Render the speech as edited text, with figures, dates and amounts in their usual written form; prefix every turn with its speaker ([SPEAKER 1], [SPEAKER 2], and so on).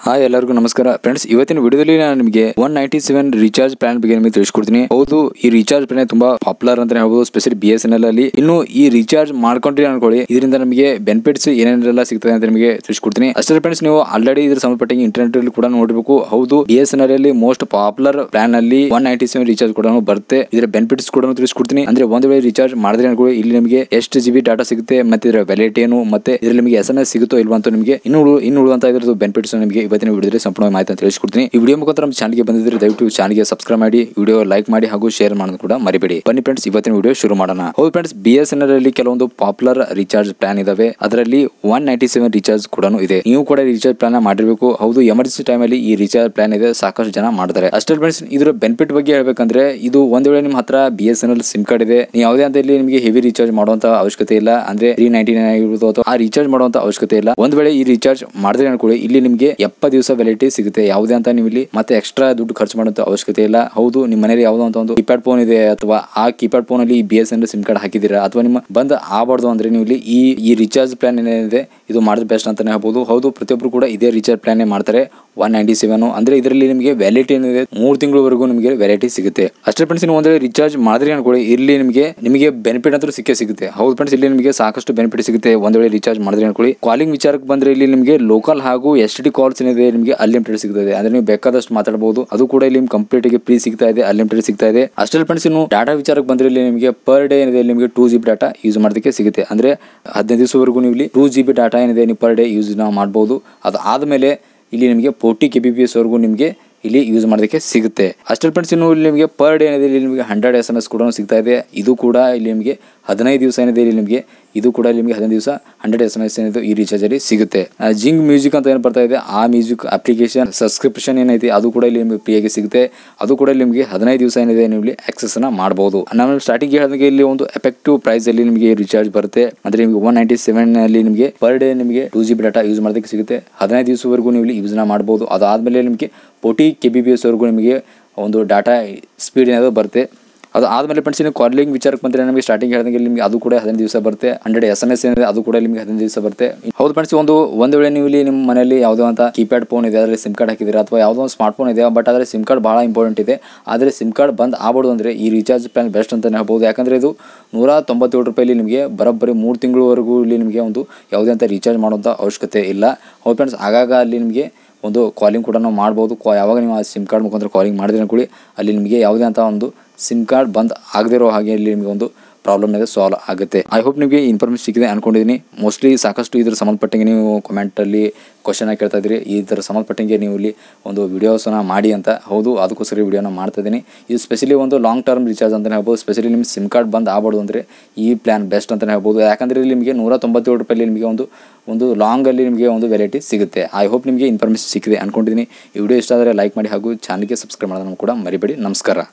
[SPEAKER 1] Hi ಎಲ್ಲರಿಗೂ ನಮಸ್ಕಾರ friends, ಇವತ್ತಿನ ವಿಡಿಯೋದಲ್ಲಿ ನಾನು ನಿಮಗೆ 197 ರೀಚಾರ್ಜ್ ಪ್ಲಾನ್ ಬಗ್ಗೆ ನಿಮಗೆ ತಿಳಿಸ್ಕೊಡ್ತೀನಿ. ಹೌದು, ಈ ರೀಚಾರ್ಜ್ ಪ್ಲಾನ್ ತುಂಬಾ ಪಾಪ್ಯುಲರ್ ಅಂತ ಹೇಳ್ಬೋದು, ಸ್ಪೆಷಲಿ BSNL ಅಲ್ಲಿ. ಇನ್ನು ಈ ರೀಚಾರ್ಜ್ ಮಾಡ್ಕೊಂಡ್ರಿ ಅನ್ಕೊಳ್ಳಿ, ಇದರಿಂದ ನಮಗೆ ಬೆನಿಫಿಟ್ಸ್ ಏನೇನೆಲ್ಲ ಸಿಗ್ತದೆ ಅಂತ ನಿಮಗೆ ತಿಳಿಸ್ಕೊಡ್ತೀನಿ. ಅಷ್ಟೇ ಫ್ರೆಂಡ್ಸ್, ನೀವು ಆಲ್ರೆಡಿ ಇದ್ರ ಸಂಬಂಧಪಟ್ಟ ಇಂಟರ್ನೆಟ್ ಅಲ್ಲಿ ಕೂಡ ನೋಡಬೇಕು. ಹೌದು, BSNL ಅಲ್ಲಿ ಮೋಸ್ಟ್ ಪಾಪ್ಯುಲರ್ ಪ್ಲಾನ್ ಅಲ್ಲಿ 197 ರೀಚಾರ್ಜ್ ಕೂಡ ಬರುತ್ತೆ. ಇದರ ಬೆನಿಫಿಟ್ಸ್ ಕೂಡ ತಿಳಿಸ್ಕೊಡ್ತೀನಿ. ಅಂದ್ರೆ ಒಂದು ವೇಳೆ ರೀಚಾರ್ಜ್ ಮಾಡಿದ್ರೆ ಅನ್ಕೊಳ್ಳಿ, ಇಲ್ಲಿ ನಿಮಗೆ ಎಷ್ಟು GB ಡಾಟಾ ಸಿಗುತ್ತೆ, ಮತ್ತೆ ಇದರ ವ್ಯಾಲಿಡಿಟಿ ಏನು, ಮತ್ತೆ ಇದರಲ್ಲಿ ನಿಮಗೆ SMS ಸಿಗುತ್ತೋ ಇಲ್ವಾ ಅಂತ ನಿಮಗೆ ಇನ್ನು ಉಳಿದಂತ ಇದ್ರದ್ದು ಬೆನಿಫಿಟ್ಸ್ ನಿಮಗೆ ಇವತ್ತಿನ ವಿಡಿಯೋದಲ್ಲಿ ಸಂಪೂರ್ಣ ಮಾಹಿತಿ ತಿಳಿಸ್ಕೊಡ್ತೀನಿ. ಈ ವಿಡಿಯೋ ಮುಖಾಂತರ ನಮ್ಮ ಚಾನಲ್ಗೆ ಬಂದಿದ್ರೆ ದಯವಿಟ್ಟು ಚಾನಲ್ಗೆ ಸಬ್ಸ್ಕ್ರೈಬ್ ಮಾಡಿ, ವಿಡಿಯೋ ಲೈಕ್ ಮಾಡಿ ಹಾಗೂ ಶೇರ್ ಮಾಡೋದು ಕೂಡ ಮರಿಬೇಡಿ. ಬನ್ನಿ ಫ್ರೆಂಡ್ಸ್, ಇವತ್ತಿನ ವಿಡಿಯೋ ಶುರು ಮಾಡೋಣ. ಹೌದು ಫ್ರೆಂಡ್ಸ್, BSNL ಅಲ್ಲಿ ಕೆಲವೊಂದು ಪಾಪ್ಯುಲರ್ ರೀಚಾರ್ಜ್ ಪ್ಲಾನ್ ಇದಾವೆ. ಅದರಲ್ಲಿ 197 ರೀಚಾರ್ಜ್ ಕೂಡ ಇದೆ. ನೀವು ಕೂಡ ರೀಚಾರ್ಜ್ ಪ್ಲಾನ್ ಮಾಡಿರ್ಬೇಕು. ಹೌದು, ಎಮರ್ಜೆನ್ಸಿ ಟೈಮ್ ಅಲ್ಲಿ ಈ ರೀಚಾರ್ಜ್ ಪ್ಲಾನ್ ಇದೆ, ಸಾಕಷ್ಟು ಜನ ಮಾಡ್ತಾರೆ. ಅಷ್ಟೇ ಫ್ರೆಂಡ್ಸ್, ಇದರ ಬೆನಿಫಿಟ್ ಬಗ್ಗೆ ಹೇಳ್ಬೇಕಂದ್ರೆ, ಇದು ಒಂದ್ ವೇಳೆ ನಿಮ್ಮ ಹತ್ರ BSNL ಸಿಮ್ ಕಾರ್ಡ್ ಇದೆ, ನೀವು ಯಾವುದೇ ಅಂತ ಇಲ್ಲಿ ನಿಮಗೆ ಹೆವಿ ರೀಚಾರ್ಜ್ ಮಾಡುವಂತ ಅವಶ್ಯಕತೆ ಇಲ್ಲ. ಅಂದ್ರೆ 399 ಆಗಿರ್ಬೋದು, ಆ ರೀಚಾರ್ಜ್ ಮಾಡುವಂತ ಅವಶ್ಯಕತೆ ಇಲ್ಲ. ಒಂದ್ ವೇಳೆ ಈ ರೀಚಾರ್ಜ್ ಮಾಡಿದ್ರೆ ಅನ್ಕೊಳ್ಳಿ, ಇಲ್ಲಿ ನಿಮಗೆ 70 ದಿವಸ ವ್ಯಾಲಿಡಿಟಿ ಸಿಗುತ್ತೆ. ಯಾವುದೇ ಅಂತ ನೀವು ಇಲ್ಲಿ ಮತ್ತೆ ಎಕ್ಸ್ಟ್ರಾ ದುಡ್ಡು ಖರ್ಚು ಮಾಡುವಂತ ಅವಶ್ಯಕತೆ ಇಲ್ಲ. ಹೌದು, ನಿಮ್ಮ ಮನೇಲಿ ಯಾವುದೋ ಅಂತ ಒಂದು ಕೀಪ್ಯಾಡ್ ಫೋನ್ ಇದೆ, ಅಥವಾ ಆ ಕೀಪ್ಯಾಡ್ ಫೋನ್ ಅಲ್ಲಿ BSNL ಸಿಮ್ ಕಾರ್ಡ್ ಹಾಕಿದ್ದೀರಾ, ಅಥವಾ ನಿಮ್ಮ ಬಂದ್ ಆಗಬಾರ್ದು ಅಂದ್ರೆ ನೀವು ಇಲ್ಲಿ ಈ ರೀಚಾರ್ಜ್ ಪ್ಲಾನ್ ಏನಿದೆ ಇದು ಮಾಡಿದ್ರೆ ಬೆಸ್ಟ್ ಅಂತಾನೆ ಹೇಳ್ಬೋದು. ಹೌದು, ಪ್ರತಿಯೊಬ್ಬರು ಕೂಡ ಇದೇ ರೀಚಾರ್ಜ್ ಪ್ಲಾನ್ ಮಾಡ್ತಾರೆ. 197 ಅಂದ್ರೆ ಇದರಲ್ಲಿ ನಿಮಗೆ ವ್ಯಾಲಿಡಿಟಿ ಏನಿದೆ 3 ತಿಂಗಳವರೆಗೂ ನಿಮಗೆ ವ್ಯಾಲಿಡಿಟಿ ಸಿಗುತ್ತೆ. ಅಷ್ಟೇ ಫ್ರೆಂಡ್ಸ್, ನೀವು ಒಂದೇ ರೀಚಾರ್ಜ್ ಮಾಡಿದ್ರೆ ಅನ್ಕೊಳ್ಳಿ, ಇಲ್ಲಿ ನಿಮಗೆ ಬೆನಿಫಿಟ್ ಅಂತೂ ಸಿಗುತ್ತೆ. ಹೌದು ಫ್ರೆಂಡ್ಸ್, ಇಲ್ಲಿ ನಿಮಗೆ ಸಾಕಷ್ಟು ಬೆನಿಫಿಟ್ ಸಿಗುತ್ತೆ ಒಂದ್ ವೇಳೆ ರೀಚಾರ್ಜ್ ಮಾಡಿದ್ರೆ ಅನ್ಕೊಳ್ಳಿ. ಕಾಲಿಂಗ್ ವಿಚಾರಕ್ಕೆ ಬಂದ್ರೆ ಇಲ್ಲಿ ನಿಮಗೆ ಲೋಕಲ್ ಹಾಗೂ STD ಕಾಲ್ಸ್ ಏನಿದೆ ನಿಮಗೆ ಅನ್ಲಿಮಿಟೆಡ್ ಸಿಗ್ತದೆ. ಅಂದ್ರೆ ನೀವು ಬೇಕಾದಷ್ಟು ಮಾತಾಡಬಹುದು. ಅದು ಕೂಡ ಇಲ್ಲಿ ಕಂಪ್ಲೀಟ್ ಗೆ ಫ್ರೀ ಸಿಗ್ತಾ ಇದೆ, ಅನ್ಲಿಮಿಟೆಡ್ ಸಿಗ್ತಾ ಇದೆ. ಅಷ್ಟೇ ಫ್ರೆಂಡ್ಸ್, ಇನ್ನು ಡಾಟಾ ವಿಚಾರಕ್ಕೆ ಬಂದ್ರೆ ಇಲ್ಲಿ ನಿಮಗೆ ಪರ್ ಡೇ ಏನಿದೆ ನಿಮಗೆ 2 GB ಡಾಟಾ ಯೂಸ್ ಮಾಡೋದಕ್ಕೆ ಸಿಗುತ್ತೆ. ಅಂದ್ರೆ 15 ದಿವಸವರೆಗೂ ನೀವು ಇಲ್ಲಿ 2 GB ಡಾಟಾ ಏನಿದೆ ನೀವು ಪರ್ ಡೇ ಯೂಸ್ ಮಾಡಬಹುದು. ಅದು ಆದ್ಮೇಲೆ ಇಲ್ಲಿ ನಿಮಗೆ 40 kbps ವರೆಗೂ ನಿಮಗೆ ಇಲ್ಲಿ ಯೂಸ್ ಮಾಡೋದಕ್ಕೆ ಸಿಗುತ್ತೆ. ಅಷ್ಟೇ ಫ್ರೆಂಡ್ಸ್, ಇನ್ನು ಇಲ್ಲಿ ನಿಮಗೆ ಪರ್ ಡೇ ಏನಿದೆ ಇಲ್ಲಿ ನಿಮಗೆ 100 SMS ಕೂಡ ಸಿಗ್ತಾ ಇದೆ. ಇದು ಕೂಡ ಇಲ್ಲಿ ನಿಮಗೆ 15 ದಿವಸ ಏನಿದೆ ಇಲ್ಲಿ ನಿಮಗೆ ಇದು ಕೂಡ ನಿಮಗೆ 15 ದಿವಸ 100 SMS ಏನಿದೆ ಈ ರೀಚಾರ್ಜ್ ಅಲ್ಲಿ ಸಿಗುತ್ತೆ. ಜಿಂಗ್ ಮ್ಯೂಸಿಕ್ ಅಂತ ಏನು ಬರ್ತಾ ಇದೆ, ಆ ಮ್ಯೂಸಿಕ್ ಅಪ್ಲಿಕೇಶನ್ ಸಬ್ಸ್ಕ್ರಿಪ್ಷನ್ ಏನೈತಿ ಅದು ಕೂಡ ಇಲ್ಲಿ ನಿಮಗೆ ಫ್ರೀ ಆಗಿ ಸಿಗುತ್ತೆ. ಅದು ಕೂಡ ಇಲ್ಲಿ ನಿಮಗೆ 15 ದಿವಸ ಏನಿದೆ ನೀವು ಇಲ್ಲಿ ಆಕ್ಸೆಸ್ ಅನ್ನ ಮಾಡಬಹುದು. ನಾನು ಸ್ಟಾರ್ಟಿಂಗ್ ಹೇಳಿದಾಗ ಇಲ್ಲಿ ಒಂದು ಎಫೆಕ್ಟಿವ್ ಪ್ರೈಸ್ ಅಲ್ಲಿ ನಿಮಗೆ ರೀಚಾರ್ಜ್ ಬರುತ್ತೆ. ಅಂದ್ರೆ ನಿಮಗೆ 197 ಅಲ್ಲಿ ನಿಮಗೆ ಪರ್ ಡೇ ನಿಮಗೆ 2 GB ಡಾಟಾ ಯೂಸ್ ಮಾಡೋದಕ್ಕೆ ಸಿಗುತ್ತೆ. 15 ದಿವಸವರೆಗೂ ನೀವು ಇಲ್ಲಿ ಯೂಸ್ ಮಾಡಬಹುದು. ಅದಾದ್ಮೇಲೆ ನಿಮಗೆ 40 kbps ವರೆಗೂ ನಿಮಗೆ ಒಂದು ಡಾಟಾ ಸ್ಪೀಡ್ ಏನಾದ್ರು ಬರುತ್ತೆ. ಅದು ಆದ್ಮೇಲೆ ಫ್ರೆಂಡ್ಸ್, ನೀವು ಕಾಲಿಂಗ್ ವಿಚಾರಕ್ಕೆ ಬಂದರೆ ನಮಗೆ ಸ್ಟಾರ್ಟಿಂಗ್ ಹೇಳಿದಂಗೆ ನಿಮಗೆ ಅದು ಕೂಡ 15 ದಿವಸ ಬರುತ್ತೆ. 100 SMS ಏನಿದೆ ಅದು ಕೂಡ ನಿಮಗೆ 15 ದಿವಸ ಬರುತ್ತೆ. ಹೌದು ಫ್ರೆಂಡ್ಸ್, ಒಂದು ವೇಳೆ ನೀವು ಇಲ್ಲಿ ನಿಮ್ಮ ಮನೆಯಲ್ಲಿ ಯಾವುದೋ ಅಂತ ಕೀಪ್ಯಾಡ್ ಫೋನ್ ಇದೆ, ಅದರಲ್ಲಿ ಸಿಮ್ ಕಾರ್ಡ್ ಹಾಕಿದ್ದೀರಾ, ಅಥವಾ ಯಾವುದೋ ಒಂದು ಸ್ಮಾರ್ಟ್ ಫೋನ್ ಇದೆ, ಬಟ್ ಆದರೆ ಸಿಮ್ ಕಾರ್ಡ್ ಬಹಳ ಇಂಪಾರ್ಟೆಂಟ್ ಇದೆ, ಆದರೆ ಸಿಮ್ ಕಾರ್ಡ್ ಬಂದ್ ಆಗ್ಬಾರ್ದು ಅಂದರೆ ಈ ರೀಚಾರ್ಜ್ ಪ್ಲಾನ್ ಬೆಸ್ಟ್ ಅಂತ ಹೇಳ್ಬೋದು. ಯಾಕಂದರೆ ಇದು 197 ರೂಪಾಯಿಲಿ ನಿಮಗೆ ಬರೋಬ್ಬರಿ 3 ತಿಂಗಳವರೆಗೂ ಇಲ್ಲಿ ನಿಮಗೆ ಒಂದು ಯಾವುದೇ ಅಂತ ರೀಚಾರ್ಜ್ ಮಾಡುವಂಥ ಅವಶ್ಯಕತೆ ಇಲ್ಲ. ಹೌದು ಫ್ರೆಂಡ್ಸ್, ಆಗಾಗ ಅಲ್ಲಿ ನಿಮಗೆ ಒಂದು ಕಾಲಿಂಗ್ ಕೂಡ ನಾವು ಮಾಡ್ಬೋದು. ಯಾವಾಗ ನೀವು ಆ ಸಿಮ್ ಕಾರ್ಡ್ ಮುಖಾಂತರ ಕಾಲಿಂಗ್ ಮಾಡಿದ್ರೆ ಅನ್ಕೊಳ್ಳಿ, ಅಲ್ಲಿ ನಿಮಗೆ ಯಾವುದೇ ಅಂತ ಒಂದು ಸಿಮ್ ಕಾರ್ಡ್ ಬಂದ್ ಆಗದಿರೋ ಹಾಗೆ ಇಲ್ಲಿ ನಿಮಗೆ ಒಂದು ಪ್ರಾಬ್ಲಮ್ ಇದೆ ಸಾಲ್ವ್ ಆಗುತ್ತೆ. ಐ ಹೋಪ್ ನಿಮಗೆ ಇನ್ಫಾರ್ಮೇಷನ್ ಸಿಕ್ಕಿದೆ ಅನ್ಕೊಂಡಿದ್ದೀನಿ. ಮೋಸ್ಟ್ಲಿ ಸಾಕಷ್ಟು ಇದ್ರ ಸಂಬಂಧಪಟ್ಟಂಗೆ ನೀವು ಕಮೆಂಟಲ್ಲಿ ಕ್ವಶನ್ ಕೇಳ್ತಾ ಇದ್ದೀರಿ, ಇದರ ಸಂಬಂಧಪಟ್ಟಂಗೆ ನೀವು ಇಲ್ಲಿ ಒಂದು ವಿಡಿಯೋಸನ್ನ ಮಾಡಿ ಅಂತ. ಹೌದು, ಅದಕ್ಕೋಸ್ಕರ ವಿಡಿಯೋನ ಮಾಡ್ತಾ ಇದ್ದೀನಿ. ಇದು ಸ್ಪೆಷಲಿ ಒಂದು ಲಾಂಗ್ ಟರ್ಮ್ ರೀಚಾರ್ಜ್ ಅಂತಲೇ ಹೇಳ್ಬೋದು. ಸ್ಪೆಷಲಿ ನಿಮ್ಮ ಸಿಮ್ ಕಾರ್ಡ್ ಬಂದ್ ಆಗ್ಬಾರ್ದು ಅಂದರೆ ಈ ಪ್ಲಾನ್ ಬೆಸ್ಟ್ ಅಂತಲೇ ಹೇಳ್ಬೋದು. ಯಾಕಂದರೆ ಇಲ್ಲಿ ನಿಮಗೆ 197 ರೂಪಾಯಲ್ಲಿ ನಿಮಗೆ ಒಂದು ಲಾಂಗಲ್ಲಿ ನಿಮಗೆ ಒಂದು ವೆರೈಟಿ ಸಿಗುತ್ತೆ. ಐ ಹೋಪ್ ನಿಮಗೆ ಇನ್ಫಾರ್ಮೇಷನ್ ಸಿಕ್ಕಿದೆ ಅನ್ಕೊಂಡಿದ್ದೀನಿ. ಈ ವಿಡಿಯೋ ಇಷ್ಟ ಆದರೆ ಲೈಕ್ ಮಾಡಿ ಹಾಗೂ ಚಾನಲ್ಗೆ ಸಬ್ಸ್ಕ್ರೈಬ್ ಮಾಡೋದನ್ನು ಕೂಡ ಮರಿಬೇಡಿ. ನಮಸ್ಕಾರ.